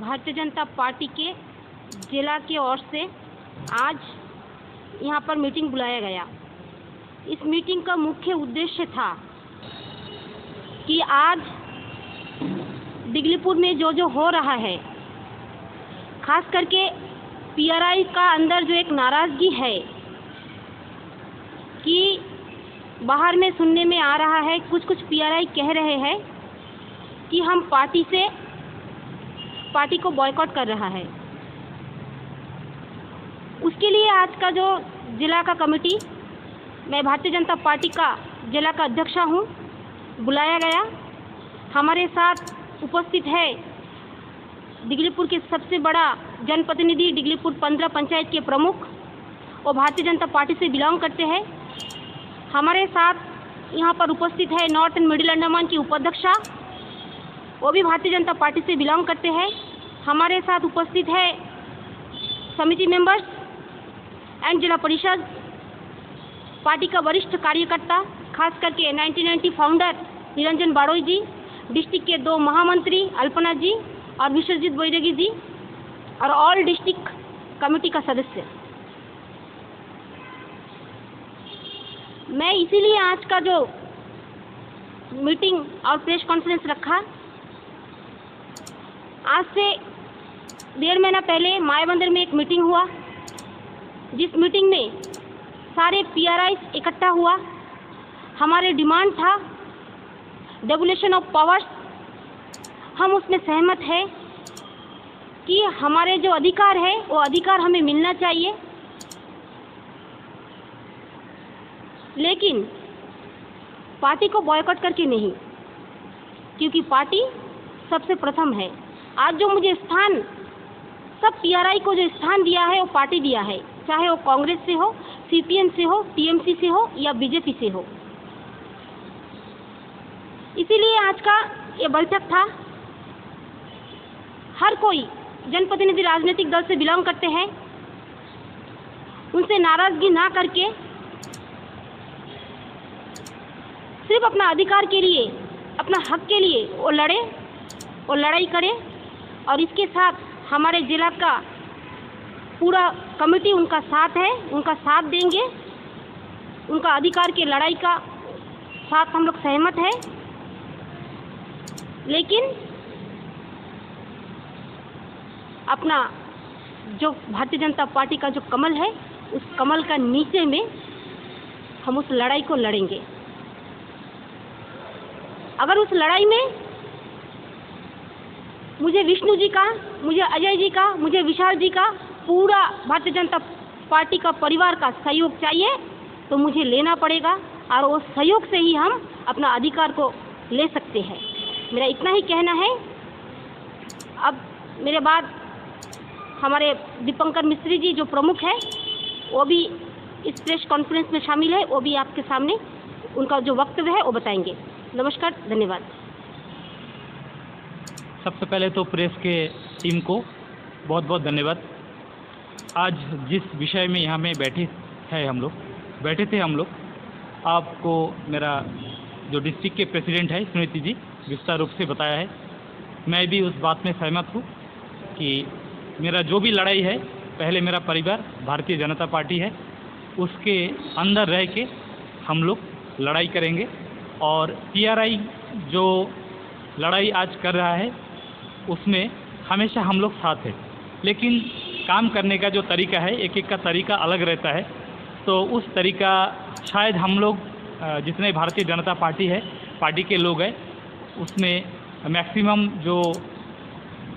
Bharatiya Janata party के जिला की ओर से आज यहाँ पर मीटिंग बुलाया गया। इस मीटिंग का मुख्य उद्देश्य था कि आज डिगलीपुर में जो हो रहा है, खास करके पीआरआई का अंदर जो एक नाराज़गी है कि बाहर में सुनने में आ रहा है, कुछ पीआरआई कह रहे हैं कि हम पार्टी को बॉयकॉट कर रहा है। उसके लिए आज का जो जिला का कमेटी, मैं भारतीय जनता पार्टी का जिला का अध्यक्ष हूँ, बुलाया गया। हमारे साथ उपस्थित है डिगलीपुर के सबसे बड़ा जनप्रतिनिधि, डिगलीपुर 15 पंचायत के प्रमुख, वो भारतीय जनता पार्टी से बिलोंग करते हैं। हमारे साथ यहाँ पर उपस्थित है नॉर्थ एंड मिडिल अंडमान की उपाध्यक्षा, वो भी भारतीय जनता पार्टी से बिलोंग करते हैं। हमारे साथ उपस्थित है समिति मेंबर्स एंड जिला परिषद पार्टी का वरिष्ठ कार्यकर्ता, खास करके 1990 फाउंडर निरंजन बाड़ोई जी, डिस्ट्रिक्ट के 2 महामंत्री अल्पना जी और विश्वजीत बैरागी जी, और ऑल डिस्ट्रिक्ट कमेटी का सदस्य। मैं इसीलिए आज का जो मीटिंग और प्रेस कॉन्फ्रेंस रखा, आज से 1.5 महीना पहले मायाबंदर में एक मीटिंग हुआ, जिस मीटिंग में सारे पीआरआई इकट्ठा हुआ। हमारे डिमांड था डेवोल्यूशन ऑफ पावर्स। हम उसमें सहमत हैं कि हमारे जो अधिकार है वो अधिकार हमें मिलना चाहिए, लेकिन पार्टी को बॉयकॉट करके नहीं, क्योंकि पार्टी सबसे प्रथम है। आज जो मुझे स्थान, सब पीआरआई को जो स्थान दिया है वो पार्टी दिया है, चाहे वो कांग्रेस से हो, सीपीएम से हो, टीएमसी से हो या बीजेपी से हो। इसीलिए आज का ये बैठक था। हर कोई जनप्रतिनिधि राजनीतिक दल से बिलोंग करते हैं, उनसे नाराजगी ना करके सिर्फ अपना अधिकार के लिए, अपना हक के लिए वो लड़े, वो लड़ाई करें। और इसके साथ हमारे जिला का पूरा कमेटी उनका साथ है, उनका साथ देंगे। उनका अधिकार की लड़ाई का साथ हम लोग सहमत हैं, लेकिन अपना जो भारतीय जनता पार्टी का जो कमल है, उस कमल का नीचे में हम उस लड़ाई को लड़ेंगे। अगर उस लड़ाई में मुझे विष्णु जी का, मुझे अजय जी का, मुझे विशाल जी का, पूरा भारतीय जनता पार्टी का परिवार का सहयोग चाहिए, तो मुझे लेना पड़ेगा, और उस सहयोग से ही हम अपना अधिकार को ले सकते हैं। मेरा इतना ही कहना है। अब मेरे बाद हमारे दीपंकर मिस्त्री जी जो प्रमुख है, वो भी इस प्रेस कॉन्फ्रेंस में शामिल है, वो भी आपके सामने उनका जो वक्तव्य है वो बताएंगे। नमस्कार, धन्यवाद। सबसे पहले तो प्रेस के टीम को बहुत बहुत धन्यवाद। आज जिस विषय में यहाँ में बैठे थे हम लोग, आपको मेरा जो डिस्ट्रिक्ट के प्रेसिडेंट है सुनीति जी विस्तार रूप से बताया है। मैं भी उस बात में सहमत हूँ कि मेरा जो भी लड़ाई है, पहले मेरा परिवार भारतीय जनता पार्टी है, उसके अंदर रह के हम लोग लड़ाई करेंगे। और पीआरआई जो लड़ाई आज कर रहा है उसमें हमेशा हम लोग साथ हैं, लेकिन काम करने का जो तरीका है, एक का तरीका अलग रहता है। तो उस तरीका शायद हम लोग जितने भारतीय जनता पार्टी है, पार्टी के लोग हैं, उसमें मैक्सिमम जो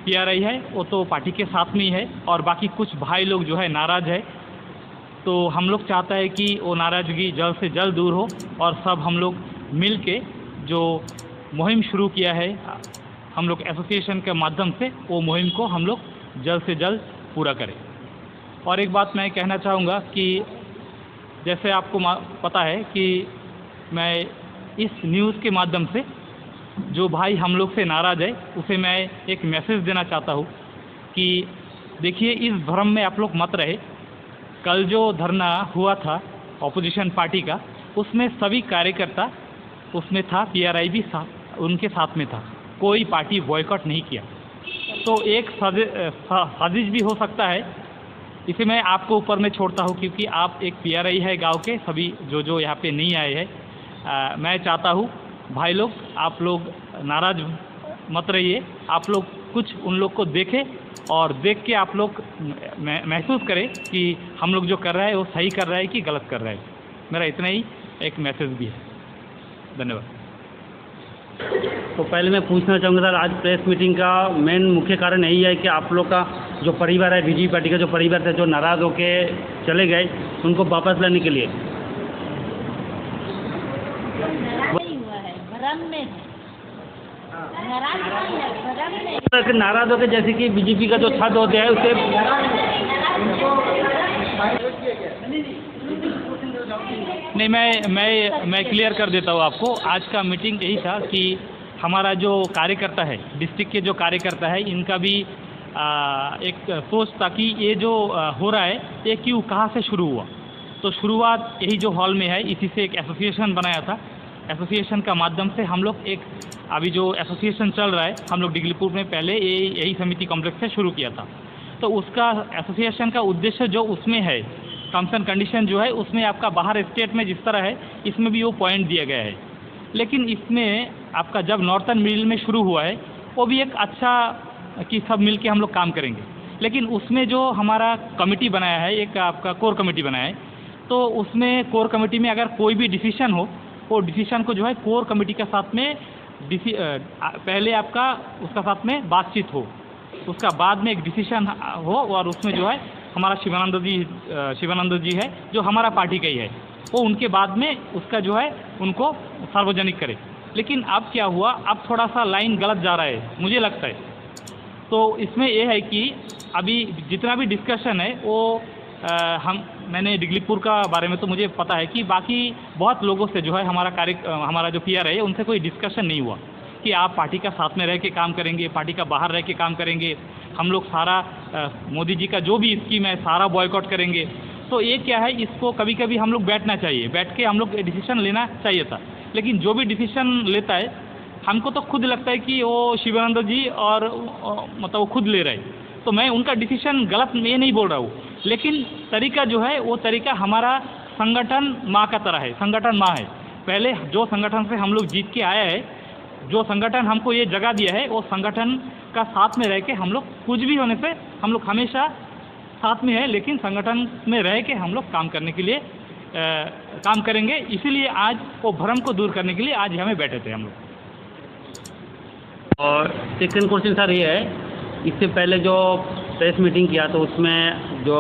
पीआरआई है वो तो पार्टी के साथ में ही है, और बाकी कुछ भाई लोग जो है नाराज़ है। तो हम लोग चाहता है कि वो नाराज़गी जल्द से जल्द दूर हो, और सब हम लोग मिल के जो मुहिम शुरू किया है हम लोग एसोसिएशन के माध्यम से, वो मुहिम को हम लोग जल्द से जल्द पूरा करें। और एक बात मैं कहना चाहूँगा कि जैसे आपको पता है कि मैं इस न्यूज़ के माध्यम से जो भाई हम लोग से नाराज़ है, उसे मैं एक मैसेज देना चाहता हूँ कि देखिए, इस भ्रम में आप लोग मत रहे। कल जो धरना हुआ था ऑपोजिशन पार्टी का, उसमें सभी कार्यकर्ता उसमें था, पीआरआई भी उनके साथ में था, कोई पार्टी बॉयकॉट नहीं किया। तो एक साजिश भी हो सकता है। इसे मैं आपको ऊपर में छोड़ता हूँ, क्योंकि आप एक PRI है गांव के, सभी जो यहाँ पे नहीं आए हैं। मैं चाहता हूँ भाई लोग, आप लोग नाराज़ मत रहिए। आप लोग कुछ उन लोग को देखें और देख के आप लोग महसूस करें कि हम लोग जो कर रहे हैं वो सही कर रहा है कि गलत कर रहा है। मेरा इतना ही एक मैसेज भी है। धन्यवाद। तो पहले मैं पूछना चाहूँगा सर, आज प्रेस मीटिंग का मेन मुख्य कारण यही है कि आप लोग का जो परिवार है, बीजेपी पार्टी का जो परिवार था, जो नाराज़ होके चले गए, उनको वापस लाने के लिए। नाराज होकर जैसे कि बीजेपी का जो छत होते हैं उसे नहीं, मैं क्लियर कर देता हूँ आपको। आज का मीटिंग यही था कि हमारा जो कार्यकर्ता है, डिस्ट्रिक्ट के जो कार्यकर्ता है, इनका भी एक सोच था कि ये जो हो रहा है ये क्यों, कहाँ से शुरू हुआ। तो शुरुआत यही जो हॉल में है, इसी से एक एसोसिएशन बनाया था। एसोसिएशन का माध्यम से हम लोग एक, अभी जो एसोसिएशन चल रहा है, हम लोग डिगलीपुर में पहले यही समिति कॉम्प्लेक्स से शुरू किया था। तो उसका एसोसिएशन का उद्देश्य जो उसमें है, टर्म्स एंड कंडीशन जो है उसमें आपका बाहर स्टेट में जिस तरह है, इसमें भी वो पॉइंट दिया गया है। लेकिन इसमें आपका जब नॉर्थन मिडिल में शुरू हुआ है, वो भी एक अच्छा कि सब मिल के हम लोग काम करेंगे। लेकिन उसमें जो हमारा कमेटी बनाया है, एक आपका कोर कमेटी बनाया है, तो उसमें कोर कमेटी में अगर कोई भी डिसीजन हो, वो डिसीजन को जो है कोर कमेटी के साथ में पहले आपका उसका साथ में बातचीत हो, उसका बाद में एक डिसीजन हो, और उसमें जो है हमारा शिवानंद जी है जो हमारा पार्टी का ही है, वो उनके बाद में उसका जो है उनको सार्वजनिक करे। लेकिन अब क्या हुआ, अब थोड़ा सा लाइन गलत जा रहा है मुझे लगता है। तो इसमें ये है कि अभी जितना भी डिस्कशन है वो मैंने डिगलीपुर का बारे में तो मुझे पता है कि बाकी बहुत लोगों से जो है हमारा जो PR है उनसे कोई डिस्कशन नहीं हुआ कि आप पार्टी का साथ में रह के काम करेंगे, पार्टी का बाहर रह के काम करेंगे, हम लोग सारा मोदी जी का जो भी स्कीम है सारा बॉयकॉट करेंगे। तो ये क्या है, इसको कभी कभी हम लोग बैठ के हम लोग डिसीजन लेना चाहिए था। लेकिन जो भी डिसीजन लेता है, हमको तो खुद लगता है कि वो शिवानंद जी और मतलब वो खुद ले रहे हैं। तो मैं उनका डिसीजन गलत ये नहीं बोल रहा हूँ, लेकिन तरीका जो है वो तरीका हमारा संगठन माँ का तरह है, संगठन माँ है। पहले जो संगठन से हम लोग जीत के आया है, जो संगठन हमको ये जगह दिया है, वो संगठन का साथ में रह के हम लोग कुछ भी होने से हम लोग हमेशा साथ में है, लेकिन संगठन में रह के हम लोग काम करने के लिए काम करेंगे। इसीलिए आज वो भ्रम को दूर करने के लिए आज यहाँ में बैठे थे हम लोग। और सेकंड क्वेश्चन सर ये है, इससे पहले जो प्रेस मीटिंग किया तो उसमें जो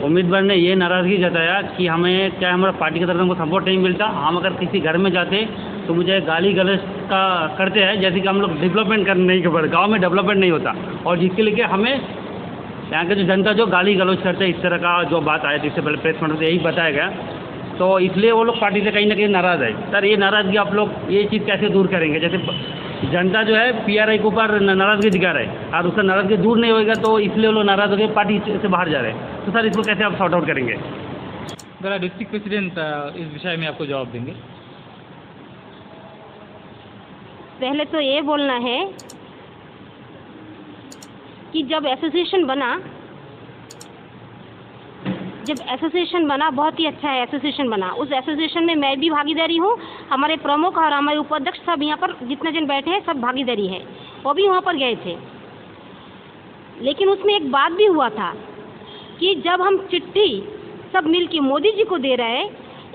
उम्मीदवार ने ये नाराज़गी जताया कि हमें क्या हमारा पार्टी की तरफ से हमको सपोर्ट नहीं मिलता, हम अगर किसी घर में जाते तो मुझे गाली गलौज का करते हैं, जैसे कि हम लोग डेवलपमेंट नहीं कर पाते, गाँव में डेवलपमेंट नहीं होता, और जिसके लिए हमें यहाँ के जो जनता जो गाली गलौज करते हैं, इस तरह का जो बात आया थी इससे पहले प्रेस मीटिंग में यही बताया गया। तो इसलिए वो लोग पार्टी से कहीं ना कहीं नाराज़ है। सर ये नाराज़गी आप लोग ये चीज़ कैसे दूर करेंगे? जैसे जनता जो है PRI के ऊपर नाराज़गी दिखा रहे हैं और उसका नाराज़गी दूर नहीं होएगा, तो इसलिए वो लोग नाराज़ हो गए, पार्टी से बाहर जा रहे हैं। तो सर इसको कैसे आप सॉर्ट आउट करेंगे? मेरा डिस्ट्रिक्ट प्रेसिडेंट इस विषय में आपको जवाब देंगे। पहले तो ये बोलना है कि जब एसोसिएशन बना बहुत ही अच्छा है एसोसिएशन बना। उस एसोसिएशन में मैं भी भागीदारी हूँ, हमारे प्रमुख और हमारे उपाध्यक्ष सब यहाँ पर जितने जन बैठे हैं सब भागीदारी है, वो भी वहाँ पर गए थे। लेकिन उसमें एक बात भी हुआ था कि जब हम चिट्ठी सब मिल के मोदी जी को दे रहे,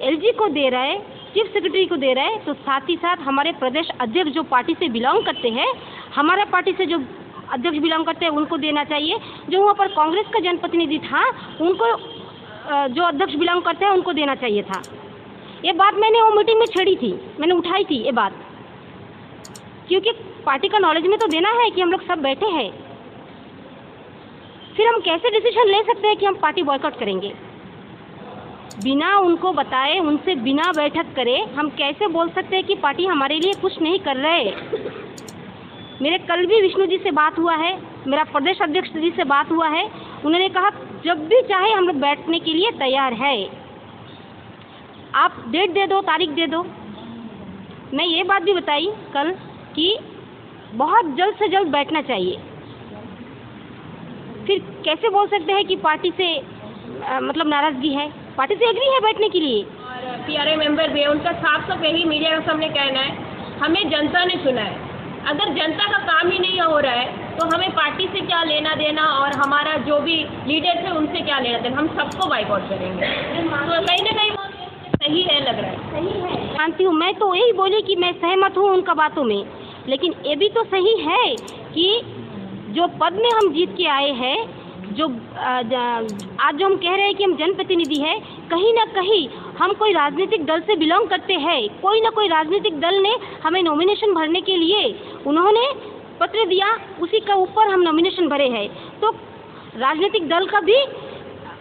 LG को दे रहे, चीफ सेक्रेटरी को दे रहे, तो साथ ही साथ हमारे प्रदेश अध्यक्ष जो पार्टी से बिलोंग करते हैं, हमारा पार्टी से जो अध्यक्ष बिलोंग करते हैं उनको देना चाहिए। जो वहाँ पर कांग्रेस का जनप्रतिनिधि था उनको जो अध्यक्ष बिलोंग करते हैं उनको देना चाहिए था। ये बात मैंने वो मीटिंग में छेड़ी थी, मैंने उठाई थी ये बात, क्योंकि पार्टी का नॉलेज में तो देना है कि हम लोग सब बैठे हैं। फिर हम कैसे डिसीजन ले सकते हैं कि हम पार्टी बॉयकॉट करेंगे? बिना उनको बताए, उनसे बिना बैठक करे हम कैसे बोल सकते हैं कि पार्टी हमारे लिए कुछ नहीं कर रहे? मेरे कल भी विष्णु जी से बात हुआ है, मेरा प्रदेश अध्यक्ष जी से बात हुआ है, उन्होंने कहा जब भी चाहे हम लोग बैठने के लिए तैयार है, आप डेट दे दो, तारीख दे दो। मैं ये बात भी बताई कल कि बहुत जल्द से जल्द बैठना चाहिए। फिर कैसे बोल सकते हैं कि पार्टी से मतलब नाराज़गी है? पार्टी से एग्री है बैठने के लिए। और पीआरआई मेंबर भी है, उनका साफ साफ यही मीडिया के सामने कहना है, हमें जनता ने चुना है। अगर जनता का काम ही नहीं हो रहा है तो हमें पार्टी से क्या लेना देना, और हमारा जो भी लीडर थे उनसे क्या लेना देना, हम सबको बाइकआउट करेंगे। तो कहीं ना कहीं सही है, लग रहा है सही है। मानती हूँ, मैं तो यही बोली कि मैं सहमत हूँ उनका बातों में, लेकिन ये भी तो सही है कि जो पद में हम जीत के आए हैं, जो आज जो हम कह रहे हैं कि हम जनप्रतिनिधि है, कहीं ना कहीं हम कोई राजनीतिक दल से बिलोंग करते हैं। कोई ना कोई राजनीतिक दल ने हमें नॉमिनेशन भरने के लिए उन्होंने पत्र दिया, उसी के ऊपर हम नॉमिनेशन भरे हैं। तो राजनीतिक दल का भी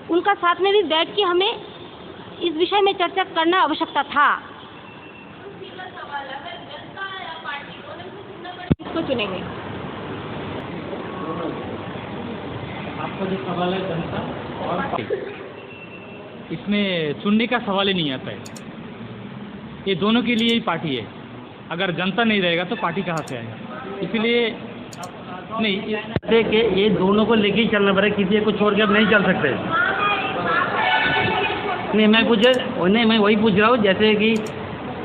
उनका साथ में भी बैठ के हमें इस विषय में चर्चा करना आवश्यकता था। किसको चुनेंगे? आपका जो सवाल है जनता और इसमें चुनने का सवाल ही नहीं आता है। ये दोनों के लिए ही पार्टी है। अगर जनता नहीं रहेगा तो पार्टी कहाँ से आएगा? इसलिए नहीं कि ये दोनों को लेके ही चलना पड़ेगा, किसी को छोड़ के अब नहीं चल सकते। नहीं मैं वही पूछ रहा हूँ,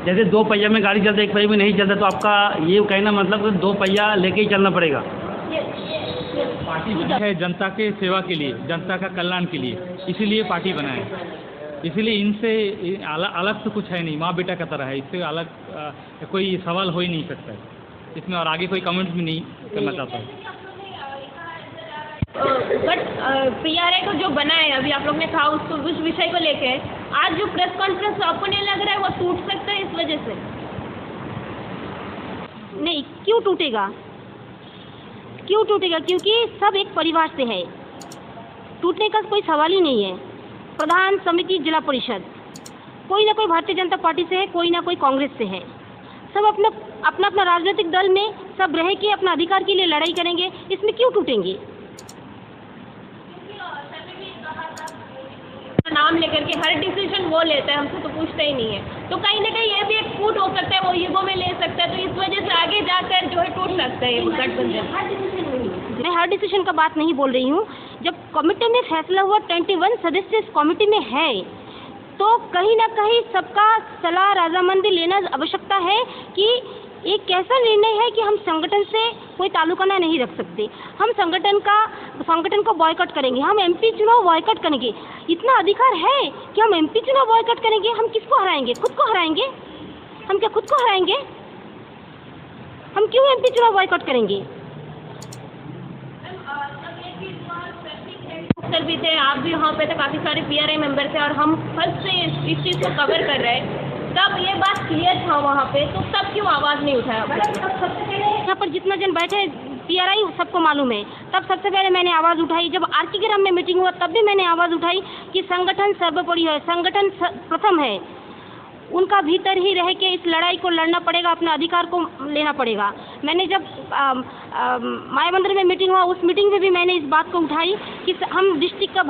जैसे दो पहिया में गाड़ी चलती है, एक पहिया में नहीं चलता, तो आपका ये कहना मतलब कि दो पहिया लेके ही चलना पड़ेगा। पार्टी है जनता के सेवा के लिए, जनता का कल्याण के लिए, इसीलिए पार्टी बना है। इसीलिए इनसे अलग तो कुछ है नहीं, माँ बेटा का तरह है। इससे अलग कोई सवाल हो ही नहीं सकता है इसमें, और आगे कोई कमेंट भी नहीं करना चाहता हूँ। बट पीआरआई को जो बना है, अभी आप लोग ने कहा उसको, उस विषय को लेके आज जो प्रेस कॉन्फ्रेंस आपको नहीं लग रहा है वो टूट सकता है इस वजह से? नहीं, क्यों टूटेगा? क्यों टूटेगा? क्योंकि सब एक परिवार से है, टूटने का कोई सवाल ही नहीं है। प्रधान समिति, जिला परिषद, कोई ना कोई भारतीय जनता पार्टी से है, कोई ना कोई कांग्रेस से है। सब अपना अपना राजनीतिक दल में सब रह के अपना अधिकार के लिए लड़ाई करेंगे, इसमें क्यों टूटेंगे? नाम लेकर के हर डिसीजन वो लेता है, हमसे तो पूछता ही नहीं है। तो कहीं ना कहीं ये भी एक फूट हो सकता है, वो ईगो में ले सकता है, तो इस वजह से आगे जाकर जो है टूट सकता है गठबंधन। मैं हर डिसीजन का बात नहीं बोल रही हूँ। जब कमेटी में फैसला हुआ, 21 सदस्य इस कमेटी में है, तो कहीं ना कहीं सबका सलाह रजामंदी लेना आवश्यकता है कि एक कैसा निर्णय है कि हम संगठन से कोई ताल्लुकाना नहीं रख सकते। हम संगठन को बॉयकॉट करेंगे, हम एमपी चुनाव बॉयकॉट करेंगे। इतना अधिकार है कि हम एमपी चुनाव बॉयकॉट करेंगे। हम किसको हराएंगे? खुद को हराएंगे। हम क्या खुद को हराएंगे? हम क्यों एमपी चुनाव बॉयकॉट करेंगे? सर भी थे, आप भी वहाँ पे थे, काफ़ी सारे पीआरआई मेंबर थे, और हम फर्स्ट से इस चीज़ को कवर कर रहे हैं। तब ये बात क्लियर था वहाँ पे, तो तब क्यों आवाज़ नहीं उठाया? यहाँ पर जितना जन बैठे पीआरआई सबको मालूम है। तब सबसे पहले मैंने आवाज़ उठाई, जब आरके ग्राम में मीटिंग हुआ तब भी मैंने आवाज़ उठाई कि संगठन सर्वोपरि है, संगठन प्रथम है। उनका भीतर ही रह के इस लड़ाई को लड़ना पड़ेगा, अपना अधिकार को लेना पड़ेगा। मैंने जब माया मंदिर में मीटिंग हुआ, उस मीटिंग में भी मैंने इस बात को उठाई कि हम डिस्ट्रिक्ट का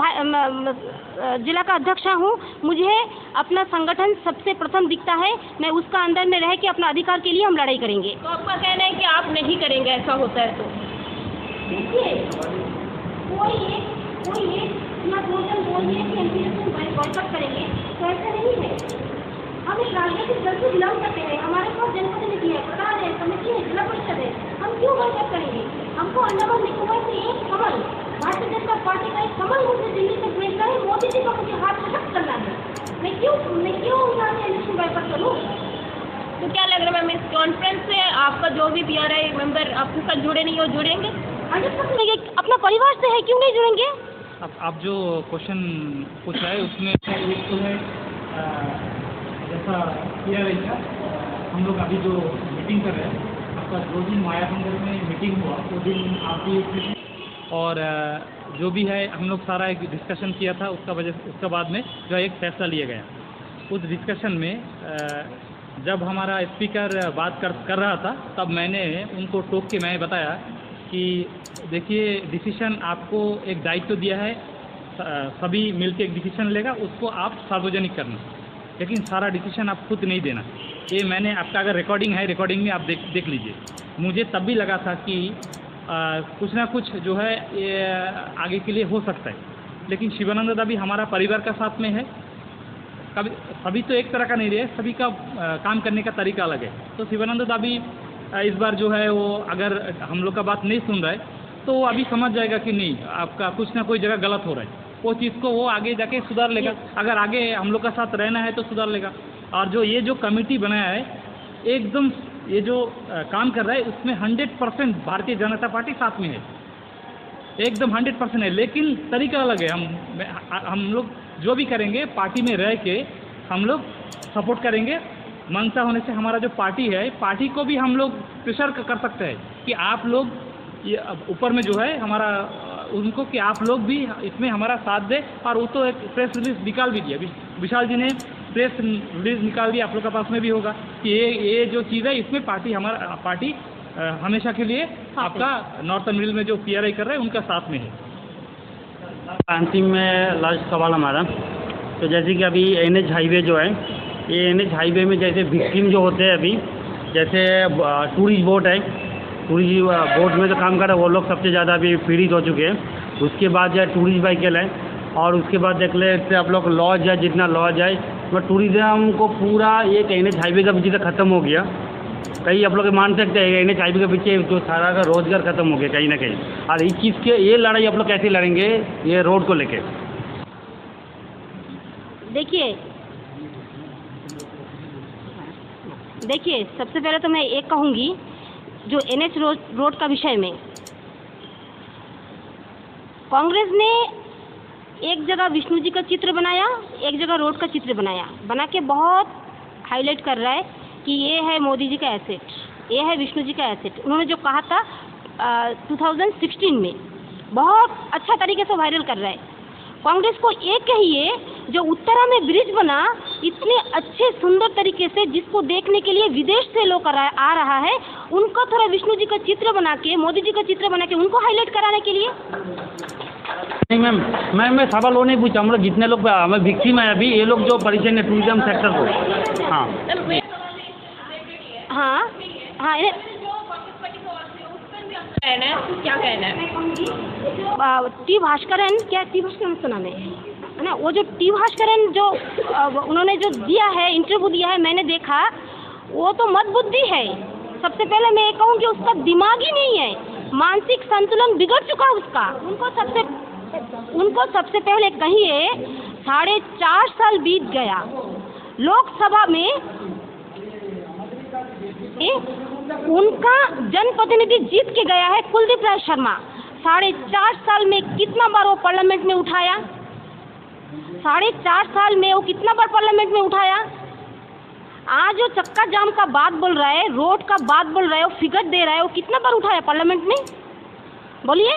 जिला का अध्यक्ष हूँ, मुझे अपना संगठन सबसे प्रथम दिखता है। मैं उसका अंदर में रह के अपना अधिकार के लिए हम लड़ाई करेंगे। तो आपका कहना है कि आप नहीं करेंगे, ऐसा होता है तो? देखिए, कोई इतना बोल दिए कि हम बॉयकॉट करेंगे, तो ऐसा नहीं है। हम एक राजनीतिक दल से बिलोंग करते हैं, हमारे पास जनप्रतिनिधि है, प्रधान है, समिति है, जिला परिषद है। हम क्यों बॉयकॉट करेंगे? हमको अंडमान निकोबार से एक कमल, भारतीय जनता पार्टी का एक कमल मुझे दिल्ली तक भेजना है, मोदी जी का मुझे हाथ में रख करना है। मैं क्यों यहाँ से इलेक्शन बॉयकॉट करूँ? तो क्या लग रहा है मैम, इस कॉन्फ्रेंस से आपका जो भी पीआरआई मेंबर आपके साथ जुड़े नहीं हो, जुड़ेंगे? अपना परिवार से है, क्यों नहीं जुड़ेंगे? अब आप जो क्वेश्चन पूछा है उसमें एक तो है जैसा पीआरआई का हम लोग अभी जो मीटिंग कर रहे हैं, आपका जो दिन माया मंदिर में मीटिंग हुआ वो दिन आप भी उसमें थे, और जो भी है हम लोग सारा एक डिस्कशन किया था। उसका बाद में जो एक फैसला लिया गया, उस डिस्कशन में जब हमारा स्पीकर बात कर रहा था, तब मैंने उनको टोक के मैं बताया कि देखिए, डिसीजन आपको एक दायित्व दिया है, सभी मिलकर एक डिसीजन लेगा, उसको आप सार्वजनिक करना। लेकिन सारा डिसीजन आप खुद नहीं देना। ये मैंने आपका अगर रिकॉर्डिंग है, रिकॉर्डिंग में आप देख लीजिए। मुझे तब भी लगा था कि कुछ ना कुछ जो है ये आगे के लिए हो सकता है, लेकिन शिवानंद दाबी हमारा परिवार का साथ में है। कभी सभी तो एक तरह का नहीं रहे, सभी का काम करने का तरीका अलग है। तो शिवानंद दाबी इस बार जो है वो अगर हम लोग का बात नहीं सुन रहा है तो वो अभी समझ जाएगा कि नहीं, आपका कुछ ना कोई जगह गलत हो रहा है। वो चीज़ को वो आगे जाके सुधार लेगा। अगर आगे हम लोग का साथ रहना है तो सुधार लेगा। और जो ये जो कमेटी बनाया है, एकदम ये जो काम कर रहा है उसमें 100% भारतीय जनता पार्टी साथ में है, एकदम 100% है। लेकिन तरीका अलग है। हम लोग जो भी करेंगे पार्टी में रह के हम लोग सपोर्ट करेंगे। मनसा होने से हमारा जो पार्टी है, पार्टी को भी हम लोग प्रेशर कर सकते हैं कि आप लोग ये ऊपर में जो है हमारा उनको कि आप लोग भी इसमें हमारा साथ दें। और वो तो एक प्रेस रिलीज निकाल भी दिया, विशाल जी ने प्रेस रिलीज निकाल दिया, आप लोग के पास में भी होगा कि ये जो चीज़ है इसमें हमारा पार्टी हमेशा के लिए आपका नॉर्थन मिडिल में जो PRI कर रहे हैं उनका साथ में है। अंतिम में लास्ट सवाल हमारा, तो जैसे कि अभी NH हाईवे जो है, ये NH हाईवे में जैसे विक्टिम जो होते हैं अभी, जैसे टूरिस्ट बोट है, टूरिस्ट बोट में जो काम कर रहे हैं वो लोग सबसे ज़्यादा अभी पीड़ित हो चुके हैं। उसके बाद जो है टूरिस्ट व्हीकल है, और उसके बाद देख ले आप लोग लॉज है, जितना लॉज है तो टूरिज़्म को पूरा एक NH हाईवे का पीछे ख़त्म हो गया। कहीं आप लोग मान सकते हैं NH हाईवे के पीछे जो सारा का रोजगार खत्म हो गया कहीं ना कहीं। और इस चीज़ के ये लड़ाई आप लोग कैसे लड़ेंगे ये रोड को लेके? देखिए सबसे पहले तो मैं एक कहूँगी जो NH रोड का विषय में कांग्रेस ने एक जगह विष्णु जी का चित्र बनाया, एक जगह रोड का चित्र बना के बहुत हाईलाइट कर रहा है कि ये है मोदी जी का एसेट, ये है विष्णु जी का एसेट। उन्होंने जो कहा था 2016 में बहुत अच्छा तरीके से वायरल कर रहा है। कांग्रेस को ये कहिए जो उत्तरा में ब्रिज बना इतने अच्छे सुंदर तरीके से, जिसको देखने के लिए विदेश से लोग आ रहा है, उनको थोड़ा विष्णु जी का चित्र बना के, मोदी जी का चित्र बना के उनको हाईलाइट कराने के लिए। नहीं मैम, मैं सवाल वो नहीं पूछा। हम लोग जितने लोग हमें विक्टिम है अभी, ये लोग जो परेशान है टूरिज्म सेक्टर को। हाँ हाँ हाँ, कहना है, क्या कहना है? टी भास्करन, क्या टी भास्करन सुना है ना, वो जो टी भास्करन जो उन्होंने जो दिया है, इंटरव्यू दिया है, मैंने देखा, वो तो मदबुद्धि है। सबसे पहले मैं ये कहूँगी उसका दिमाग ही नहीं है, मानसिक संतुलन बिगड़ चुका उसका। उनको सबसे पहले कहिए 4.5 साल बीत गया लोकसभा में, उनका जनप्रतिनिधि जीत के गया है कुलदीप राय शर्मा। 4.5 साल में कितना बार वो पार्लियामेंट में उठाया? 4.5 साल में वो कितना बार पार्लियामेंट में उठाया? आज जो चक्का जाम का बात बोल रहा है, रोड का बात बोल रहा है, वो फिगर दे रहा है, वो कितना बार उठाया पार्लियामेंट में? बोलिए।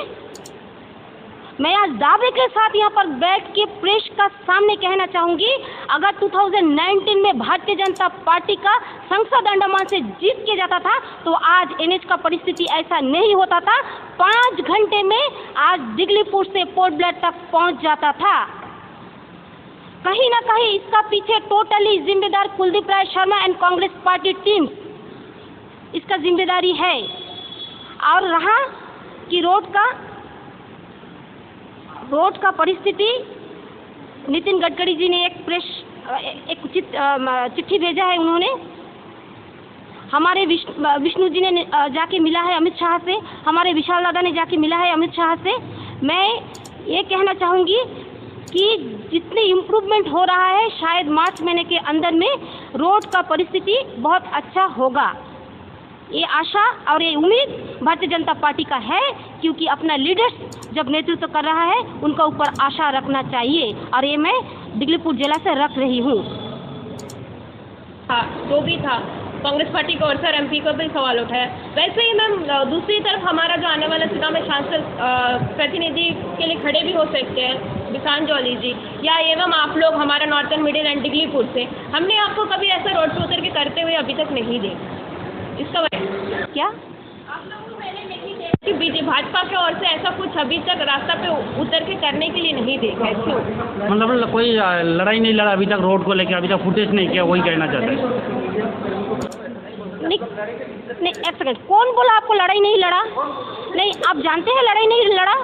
मैं आज दावे के साथ यहाँ पर बैठ के प्रेस का सामने कहना चाहूँगी, अगर 2019 में भारतीय जनता पार्टी का संसद अंडमान से जीत के जाता था तो आज NH का परिस्थिति ऐसा नहीं होता था। 5 घंटे में आज दिगलीपुर से पोर्ट ब्लेयर तक पहुँच जाता था। कहीं ना कहीं इसका पीछे टोटली जिम्मेदार Kuldeep Rai Sharma and Congress party team, इसका जिम्मेदारी है। और रहा कि रोड का परिस्थिति, नितिन गडकरी जी ने एक चिट्ठी भेजा है। उन्होंने हमारे विष्णु जी ने जाके मिला है अमित शाह से, हमारे विशाल दादा ने जाके मिला है अमित शाह से। मैं ये कहना चाहूँगी कि जितनी इम्प्रूवमेंट हो रहा है, शायद मार्च महीने के अंदर में रोड का परिस्थिति बहुत अच्छा होगा। ये आशा और ये उम्मीद भारतीय जनता पार्टी का है, क्योंकि अपना लीडर्स जब नेतृत्व कर रहा है उनका ऊपर आशा रखना चाहिए, और ये मैं दिगलीपुर जिला से रख रही हूँ। हाँ, जो भी था कांग्रेस पार्टी को और सर MP को भी सवाल उठाया। वैसे ही मैम दूसरी तरफ हमारा जो आने वाला चुनाव में सांसद प्रतिनिधि के लिए खड़े भी हो सकते हैं बिसान जौली जी, या एवं आप लोग हमारा नॉर्थन मिडिल एंड दिगलीपुर से। हमने आपको कभी ऐसा रोड शो करके करते हुए अभी तक नहीं देखा। इसका क्या आप लोगों को मैंने नहीं देखा। कि भाजपा की ओर से ऐसा कुछ अभी तक रास्ता पे उतर के करने के लिए नहीं देखा है, क्यों? मतलब कोई लड़ाई नहीं लड़ा अभी तक रोड को लेके, अभी तक फुटेज नहीं किया, वही कहना चाहते हैं। नहीं एक सेकंड, कौन बोला आपको लड़ाई नहीं लड़ा? नहीं, आप जानते हैं लड़ाई नहीं लड़ा।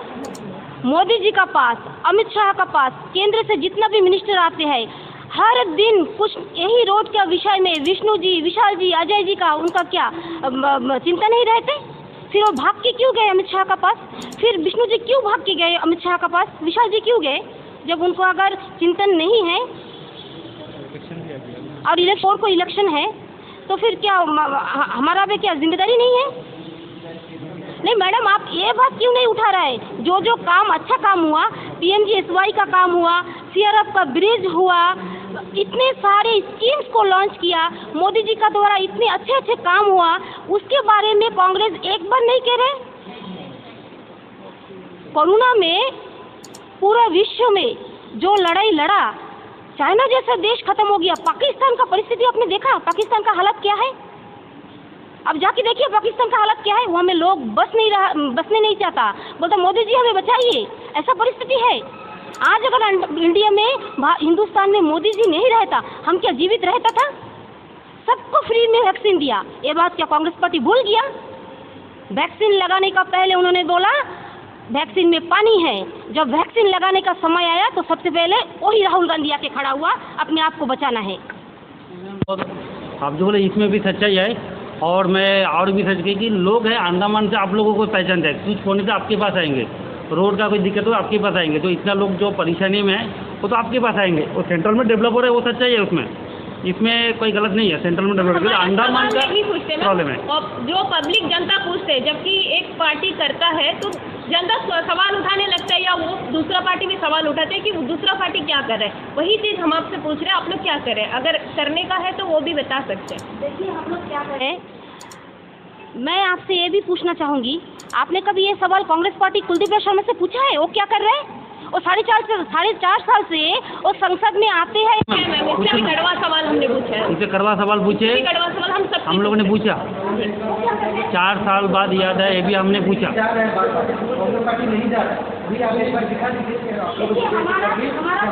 मोदी जी का पास, अमित शाह का पास, केंद्र से जितना भी मिनिस्टर आते हैं, हर दिन कुछ यही रोड के विषय में विष्णु जी, विशाल जी, अजय जी का उनका क्या चिंता नहीं रहते? फिर वो भाग के क्यों गए अमित शाह का पास? फिर विष्णु जी क्यों भाग के गए अमित शाह का पास? विशाल जी क्यों गए? जब उनको अगर चिंतन नहीं है और इलेक्शन को इलेक्शन है तो फिर क्या हमारा भी क्या जिम्मेदारी नहीं है? नहीं मैडम, आप ये बात क्यों नहीं उठा रहे? जो काम अच्छा काम हुआ, PMGSY का काम हुआ, CRF का ब्रिज हुआ, इतने सारे स्कीम्स को लॉन्च किया, मोदी जी का द्वारा इतने अच्छे अच्छे काम हुआ, उसके बारे में कांग्रेस एक बार नहीं कह रहे? कोरोना में पूरा विश्व में जो लड़ाई लड़ा, चाइना जैसा देश खत्म हो गया। पाकिस्तान का परिस्थिति आपने देखा? पाकिस्तान का हालत क्या है? अब जाके देखिए पाकिस्तान का हालत क्या है। वहाँ में लोग बसने नहीं चाहता, बोलता मोदी जी हमें बचाइए, ऐसा परिस्थिति है। आज अगर इंडिया में, हिंदुस्तान में मोदी जी नहीं रहता, हम क्या जीवित रहता था? सबको फ्री में वैक्सीन दिया, ये बात क्या कांग्रेस पार्टी भूल गया? वैक्सीन लगाने का पहले उन्होंने बोला वैक्सीन में पानी है। जब वैक्सीन लगाने का समय आया तो सबसे पहले वही राहुल गांधी आके खड़ा हुआ, अपने आप को बचाना है। आप जो बोले इसमें भी सच्चाई है, और मैं और भी सच कही कि लोग हैं अंडमान से आप लोगों को पहचानते हैं, कुछ होने से आपके पास आएंगे, रोड का कोई दिक्कत हो आपके पास आएंगे, तो इतना लोग जो परेशानी में है वो तो आपके पास आएंगे। वो सेंट्रल में डेवलप हो रहा है, वो सच्चाई है, उसमें इसमें कोई गलत नहीं है। सेंट्रल में डेवलप अंडमान का प्रॉब्लम है। जो पब्लिक जनता पूछते हैं, जबकि एक पार्टी करता है तो जनता सवाल उठाने लगता है, या वो दूसरा पार्टी भी सवाल उठाते हैं कि दूसरा पार्टी क्या कर रहा है। वही चीज़ हम आपसे पूछ रहे हैं, आप लोग क्या करें? अगर करने का है तो वो भी बता सकते हैं। देखिए हम लोग क्या करें, मैं आपसे ये भी पूछना चाहूँगी, आपने कभी ये सवाल कांग्रेस पार्टी कुलदीप शर्मा से पूछा है वो क्या कर रहे हैं? वो साढ़े चार साल से वो संसद में आते हैं। इससे भी कड़वा सवाल हमने पूछा है, इसे कड़वा सवाल पूछे, कड़वा सवाल हम लोगों ने पूछा। 4 साल बाद याद है, ये भी हमने पूछा।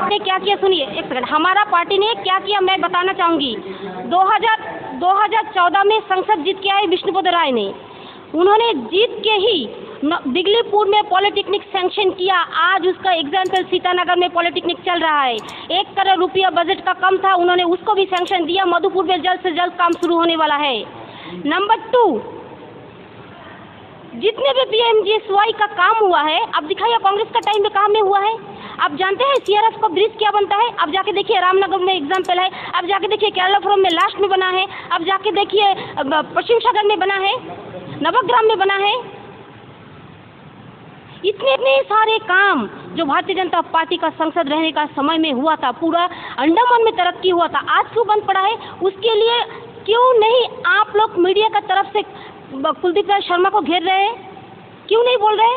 ने क्या किया सुनिए, एक सेकंड, हमारा पार्टी ने क्या किया मैं बताना चाहूँगी। 2014 में संसद जीत के आए विष्णुपद राय ने, उन्होंने जीत के ही दिगलीपुर में पॉलिटेक्निक सैंक्शन किया। आज उसका एग्जाम्पल सीतानगर में पॉलिटेक्निक चल रहा है। 1 करोड़ रुपया बजट का कम था, उन्होंने उसको भी सैंक्शन दिया। मधुपुर में जल्द से जल्द काम शुरू होने वाला है। नंबर 2, जितने भी PMGSY का काम हुआ है, अब दिखाइए कांग्रेस का टाइम में काम में हुआ है। आप जानते हैं CRF का ब्रिज क्या बनता है? अब जाके देखिए रामनगर में एग्जाम्पल है, अब जाके देखिए केरलापुरम में लास्ट में बना है, अब जाके देखिए पश्चिम सागर में बना है, नवग्राम में बना है। इतने सारे काम जो भारतीय जनता पार्टी का संसद रहने का समय में हुआ था, पूरा अंडमान में तरक्की हुआ था, आज क्यों बंद पड़ा है? उसके लिए क्यों नहीं आप लोग मीडिया का तरफ से कुलदीप राय शर्मा को घेर रहे हैं? क्यों नहीं बोल रहे?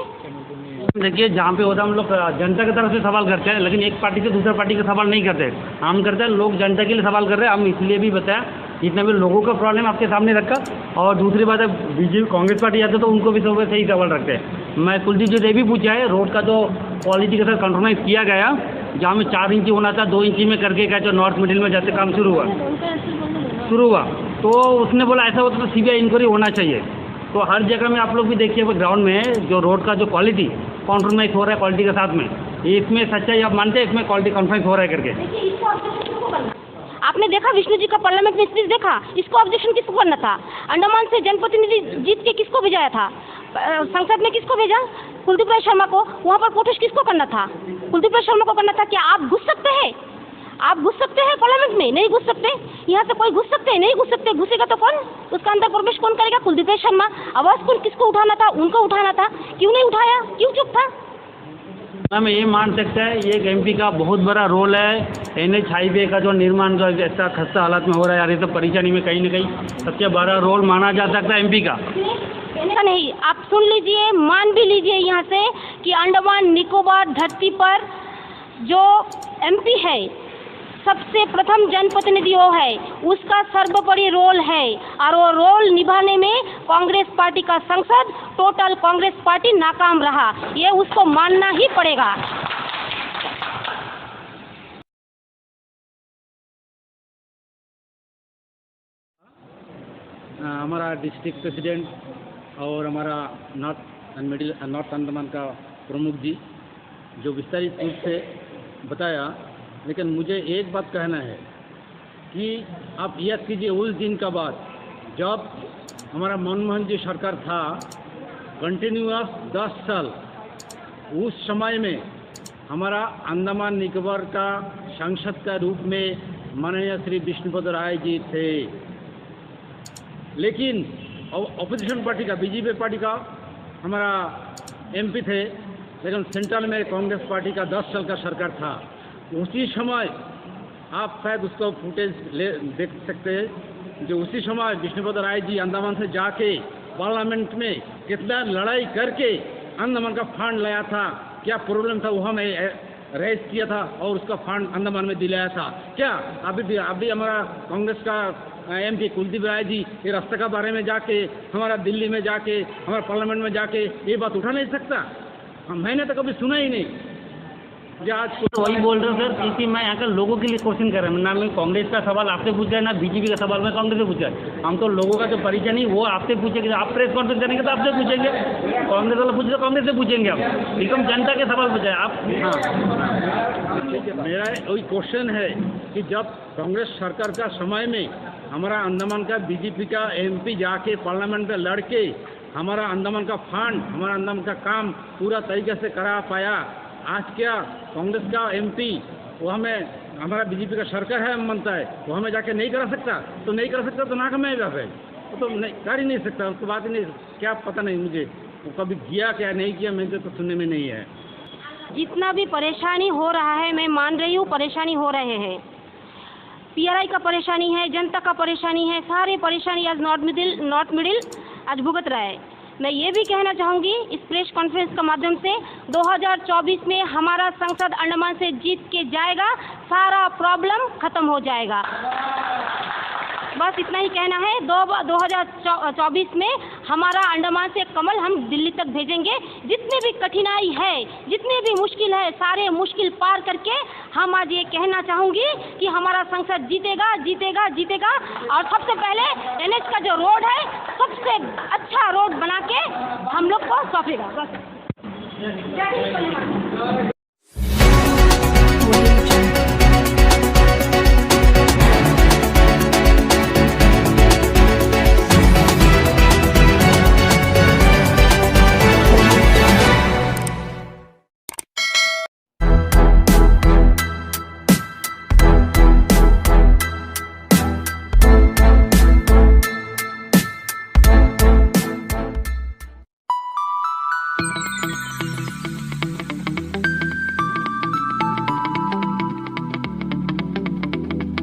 देखिए, जहाँ पे होता है हम लोग जनता की तरफ से सवाल करते हैं, लेकिन एक पार्टी से दूसरा पार्टी का सवाल नहीं करते। हम करते हैं लोग जनता के लिए सवाल कर रहे हैं। हम इसलिए भी बताया जितने भी लोगों का प्रॉब्लम आपके सामने रखा। और दूसरी बात है, बीजेपी कांग्रेस पार्टी आते तो उनको भी सब सही सवाल रखते हैं। मैं कुलदीप जी से भी पूछा है, रोड का जो क्वालिटी के साथ कॉम्प्रोमाइज़ किया गया, जहाँ में 4 इंची होना था 2 इंची में करके क्या जो नॉर्थ मिडिल में जैसे काम शुरू हुआ तो उसने बोला ऐसा होता तो CBI इंक्वायरी होना चाहिए। तो हर जगह में आप लोग भी देखिए ग्राउंड में जो रोड का जो क्वालिटी कॉम्प्रोमाइज़ हो रहा है क्वालिटी के साथ में, इसमें सच्चाई आप मानते हैं इसमें क्वालिटी कॉम्प्रोमाइज़ हो रहा है करके? आपने देखा विष्णु जी का पार्लियामेंट में स्पीच देखा, इसको ऑब्जेक्शन किसको करना था? अंडमान से जनप्रतिनिधि जीत के किसको भेजाया था? संसद में किसको भेजा? कुलदीप राय शर्मा को। वहाँ पर प्रोटेस्ट किसको करना था? कुलदीप राय शर्मा को करना था। क्या आप घुस सकते हैं? आप घुस सकते हैं पार्लियामेंट में? नहीं घुस सकते। यहाँ से कोई घुस सकते हैं? नहीं घुस सकते। घुसेगा तो कौन? उसका अंदर प्रवेश कौन करेगा? कुलदीप राय शर्मा। आवाज़ कौन किसको उठाना था? उनको उठाना था। क्यों नहीं उठाया? क्यों चुप था? मैम ये मान सकता है ये MP का बहुत बड़ा रोल है। NH हाईवे का जो निर्माण जो ऐसा खस्ता हालत में हो रहा है यार, ये तो परेशानी में कहीं ना कहीं सबसे बड़ा रोल माना जा सकता है MP का। ऐसा नहीं, आप सुन लीजिए, मान भी लीजिए यहाँ से कि अंडमान निकोबार धरती पर जो MP है सबसे प्रथम जनप्रतिनिधि वो है, उसका सर्वोपरि रोल है और वो रोल निभाने में कांग्रेस पार्टी का सांसद टोटल कांग्रेस पार्टी नाकाम रहा, ये उसको मानना ही पड़ेगा। हमारा डिस्ट्रिक्ट प्रेसिडेंट और हमारा नॉर्थ अंडमान का प्रमुख जी जो विस्तारित रूप से बताया, लेकिन मुझे एक बात कहना है कि आप याद कीजिए उस दिन का बात जब हमारा मनमोहन जी सरकार था, कंटिन्यूअस 10 साल, उस समय में हमारा अंडमान निकोबार का सांसद का रूप में माननीय श्री विष्णुपद राय जी थे, लेकिन ऑपोजिशन पार्टी का बीजेपी पार्टी का हमारा एमपी थे, लेकिन सेंट्रल में कांग्रेस पार्टी का 10 साल का सरकार था। उसी समय आप शायद उसका फुटेज देख सकते हैं, जो उसी समय विष्णुपद राय जी अंडमान से जाके पार्लियामेंट में कितना लड़ाई करके अंडमान का फंड लाया था, क्या प्रॉब्लम था वहाँ में रेज किया था और उसका फंड अंडमान में दिलाया था। क्या अभी हमारा कांग्रेस का एमपी कुलदीप राय जी ये रास्ते का बारे में जाके हमारा दिल्ली में जाके हमारा पार्लियामेंट में जाके ये बात उठा नहीं सकता? मैंने तो कभी सुना ही नहीं। आज वही बोल रहे सर, क्योंकि मैं यहाँ का लोगों के लिए क्वेश्चन कर रहा हूँ, ना मैं कांग्रेस का सवाल आपसे पूछ रहा है, ना बीजेपी का सवाल मैं कांग्रेस से पूछ रहा है। हम तो लोगों का जो परिचय नहीं वो आपसे पूछेंगे, आप प्रेस कॉन्फ्रेंस करेंगे तो आपसे पूछेंगे, कांग्रेस वाला पूछे तो कांग्रेस से पूछेंगे आप, एकदम जनता के सवाल पूछे आप। हाँ, मेरा वही क्वेश्चन है कि जब कांग्रेस सरकार का समय में हमारा अंडमान का बीजेपी का एमपी जाके पार्लियामेंट में लड़के हमारा अंडमान का फंड, हमारा अंडमान का काम पूरा तरीके से करा पाया, आज क्या कांग्रेस का एमपी वो हमें हमारा बीजेपी का सरकार है मानता है, वो हमें जाके नहीं करा सकता? तो नहीं करा सकता तो ना हमें जाए, वो तो नहीं कर ही नहीं सकता, उसको बात ही नहीं, क्या पता नहीं मुझे वो कभी किया क्या नहीं किया, मुझे तो सुनने में नहीं है। जितना भी परेशानी हो रहा है मैं मान रही हूँ, परेशानी हो रहे हैं, पीआरआई का परेशानी है, जनता का परेशानी है, सारे परेशानी आज नॉर्थ मिडिल आज भुगत रहा है। मैं ये भी कहना चाहूँगी इस प्रेस कॉन्फ्रेंस के माध्यम से 2024 में हमारा संसद अंडमान से जीत के जाएगा, सारा प्रॉब्लम खत्म हो जाएगा। बस इतना ही कहना है। 2024 में हमारा अंडमान से कमल हम दिल्ली तक भेजेंगे। जितने भी कठिनाई है, जितने भी मुश्किल है, सारे मुश्किल पार करके हम आज ये कहना चाहूँगी कि हमारा संसद जीतेगा, जीतेगा, जीतेगा। और सबसे पहले NH का जो रोड है सबसे अच्छा रोड बना के हम लोग को सौंपेगा। बस।